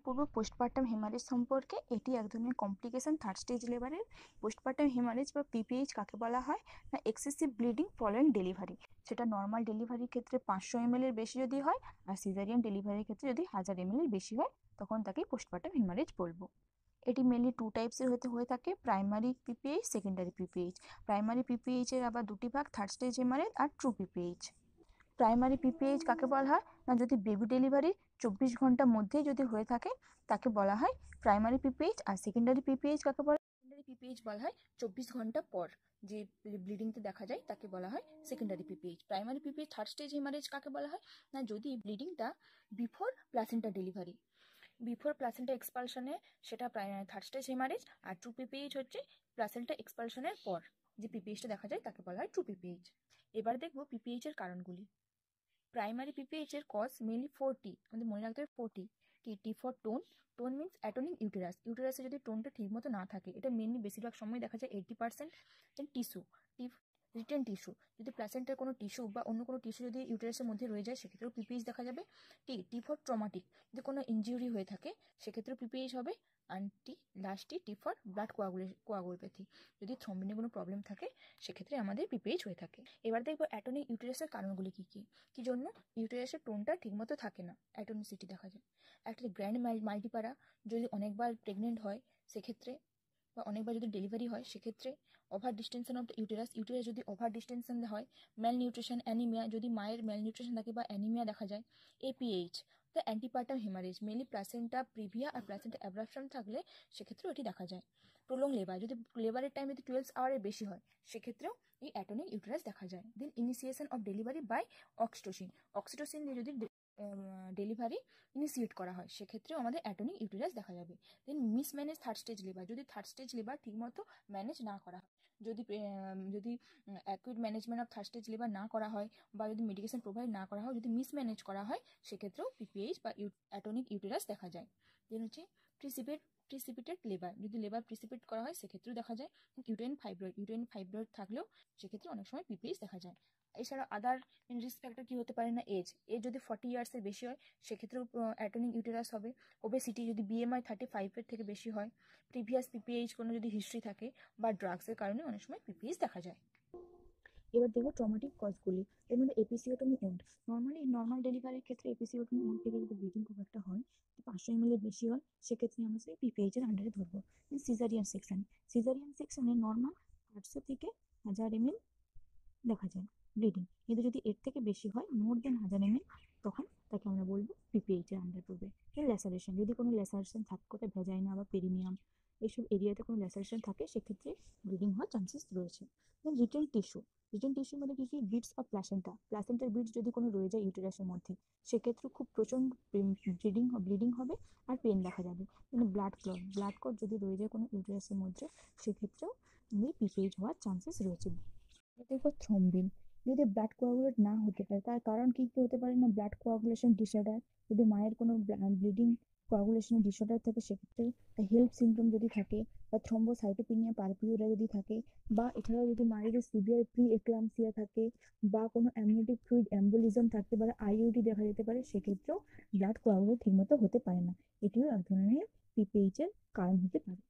পূর্ব postpartum haemorrhage সম্পর্কে। এটি এক ধরনের কমপ্লিকেশন থার্ড স্টেজ লেবারের। পোস্টপার্টাম হেমারেজ বা পিপিএইচ কাকে বলা হয় না, এক্সেসিভ ব্লিডিং ফলোয়িং ডেলিভারি। সেটা নর্মাল ডেলিভারির ক্ষেত্রে 500 ml এর বেশি যদি হয়, আর সিজারিয়ান ডেলিভারির ক্ষেত্রে যদি 1000 ml এর বেশি হয়, তখন তাকে পোস্টপার্টাম হেমারেজ বলবো। এটি মেনলি টু টাইপসের হয়ে থাকে, primary PPH, secondary PPH. Primary PPH এর আবার দুটি ভাগ, থার্ড স্টেজ হেমারেজ আর ট্রু পিপিএইচ। প্রাইমারি পিপিএইচ কাকে বলা হয় না, যদি বেবি ডেলিভারি 24 ঘন্টার মধ্যেই যদি হয়ে থাকে তাকে বলা হয় প্রাইমারি পিপিএইচ। আর সেকেন্ডারি পিপিএইচ কাকে বলা হয়, সেকেন্ডারি পিপিএইচ বলা হয় 24 ঘন্টা পর যে ব্লিডিংতে দেখা যায় তাকে বলা হয় secondary PPH. Primary PPH third stage haemorrhage কাকে বলা হয় না, যদি ব্লিডিংটা before placenta delivery, before placenta এক্সপালশনে, সেটা থার্ড স্টেজ হেমারেজ। আর ট্রু পিপিএইচ হচ্ছে প্লাসেন্টা এক্সপালশনের পর যে পিপিএইচটা দেখা যায় তাকে বলা হয় ট্রু পিপিএইচ। এবার দেখবো পিপিএইচ এর কারণগুলি। প্রাইমারি পিপিএইচ এর কজ মেনলি 4T, আমাদের মনে রাখতে হবে 4T। T for tone, tone means atonic uterus. ইউটেরাসে যদি টোনটা ঠিকমতো না থাকে, এটা মেনলি বেশিরভাগ সময় দেখা যায় 80%। দেন টিস্যু, টি রিটেন টিস্যু, যদি প্লাসেন্টার কোনো টিস্যু বা অন্য কোনো টিস্যু যদি ইউটেরাসের মধ্যে রয়ে যায় সেক্ষেত্রেও পিপিএইচ দেখা যাবে। টি ফর ট্রমাটিক, যদি কোনো ইনজিউরি হয়ে থাকে সেক্ষেত্রেও পিপিএইচ হবে। And T for blood coagulopathy, যদি থ্রম্বিনে কোনো প্রবলেম থাকে সেক্ষেত্রে আমাদের পিপিএইচ হয়ে থাকে। এবার দেখবো অ্যাটনিক ইউটেরাসের কারণগুলি কি কি। কি জন্য ইউটেরাসের টোনটা ঠিকমতো থাকে না, অ্যাটনিসিটি দেখা যায়। একটা গ্র্যান্ড মাল্টিপারা, যদি অনেকবার প্রেগনেন্ট হয় সেক্ষেত্রে, বা অনেকবার যদি ডেলিভারি হয় সেক্ষেত্রে। Over distinction of the uterus, uterus যদি ওভার ডিস্টেনশন হয়। ম্যাল নিউট্রিশন, অ্যানিমিয়া, যদি মায়ের ম্যাল নিউট্রিশন থাকে বা অ্যানিমিয়া দেখা যায়। APH, the antepartum haemorrhage, mainly placenta praevia আর প্লাসেন্টা অ্যাব্রাপশন থাকলে সেক্ষেত্রেও এটি দেখা যায়। প্রলং লেবার, যদি লেবারের টাইম যদি 12 আওয়ারের বেশি হয় সেক্ষেত্রেও এই অ্যাটনিক ইউটেরাস দেখা যায়। Then initiation of delivery by oxytocin, oxytocin দিয়ে যদি ডেলিভারি ইনিশিয়েট করা হয় সেক্ষেত্রেও আমাদের অ্যাটনিক ইউটেরাস দেখা যাবে। দেন মিসম্যানেজ থার্ড স্টেজ লিভার, যদি থার্ড স্টেজ লিভার ঠিকমতো ম্যানেজ না করা হয়, যদি acute management of third stage liver না করা হয়, বা যদি মেডিকেশন প্রোভাইড না করা হয়, যদি মিসম্যানেজ করা হয় সেক্ষেত্রেও পিপিএইচ বা অ্যাটনিক ইউটেরাস দেখা যায়। দেন হচ্ছে প্রিসিপিটেড লেবার, যদি লেবার প্রিসিপিট করা হয় সেক্ষেত্রেও দেখা যায়। ইউটেরাইন ফাইব্রয়েড থাকলেও সেক্ষেত্রে অনেক সময় পিপিএইচ দেখা যায়। এছাড়া আদার রিস্ক ফ্যাক্টর কি হতে পারে না, এজ যদি 40 ইয়ার্সের বেশি হয় সেক্ষেত্রেও অ্যাটনিক ইউটেরাস হবে। ওবেসিটি, যদি বিএমআই 35 থেকে বেশি হয়, প্রিভিয়াস পিপিএইচ কোনো যদি হিস্ট্রি থাকে, বা ড্রাগসের কারণে অনেক সময় পিপিএইচ দেখা যায়। এবার দেখো ট্রমাটিক কজগুলি। এর মধ্যে এপিসিওটমি এন্ড, নর্মাল ডেলিভারির ক্ষেত্রে এপিসিওটমি এন্ড থেকে যদি ব্লিডিং খুব একটা হয়, 500 ml এর বেশি হয়, সেক্ষেত্রে আমরা সেই পিপিএইচ এর আন্ডারে ধরবো। সিজারিয়ান সেকশনে নর্মাল 800 থেকে 1000 ml দেখা যায় ব্লিডিং, কিন্তু যদি এর থেকে বেশি হয়, মোর দেন 1000 ml, তখন তাকে আমরা বলবো পিপিএইচ এর আন্ডার পড়বে। ল্যাসারেশন, যদি কোনো ল্যাসারেশন থাকে কোথায় ভ্যাজাইনা বা পেরিনিয়াম এইসব এরিয়াতে কোনো ল্যাসারেশন থাকে সেক্ষেত্রে ব্লিডিং হওয়ার চান্সেস রয়েছে। রিটেন টিস্যু, রিটেন টিস্যুর মধ্যে কি কি, বিটস অফ প্লাসেন্টার বিটস যদি কোনো রয়ে যায় ইউটেরাসের মধ্যে সেক্ষেত্রে খুব প্রচন্ড ব্লিডিং হবে আর পেন দেখা যাবে। কিন্তু ব্লাড ক্লট যদি রয়ে যায় কোনো ইউটেরাসের মধ্যে সেক্ষেত্রেও পিপিএইচ হওয়ার চান্সেস রয়েছে। দেখো থ্রম্বিন, যদি ব্লাড কোয়াগুলেট না হতে পারে তার কারণ কি কি হতে পারে না, ব্লাড কোয়াগুলেশন ডিসঅর্ডার, যদি মায়ের কোনো ব্লিডিং কোয়াগুলেশন ডিসঅর্ডার থাকে সেক্ষেত্রে, হেল্প সিনড্রোম যদি থাকে, বা থ্রম্বোসাইটোপিনিয়া পারপিউরা যদি থাকে, বা এছাড়াও যদি মায়ের সিভিয়ার প্রি এক্লাম্পসিয়া থাকে, বা কোনো অ্যামনিওটিক ফ্লুইড এম্বোলিজম থাকতে পারে, আইইউডি দেখা যেতে পারে, সেক্ষেত্রেও ব্লাড কোয়াগুলেট ঠিকমতো হতে পারে না। এটিও এক ধরনের পিপিএইচ এর কারণ হতে পারে।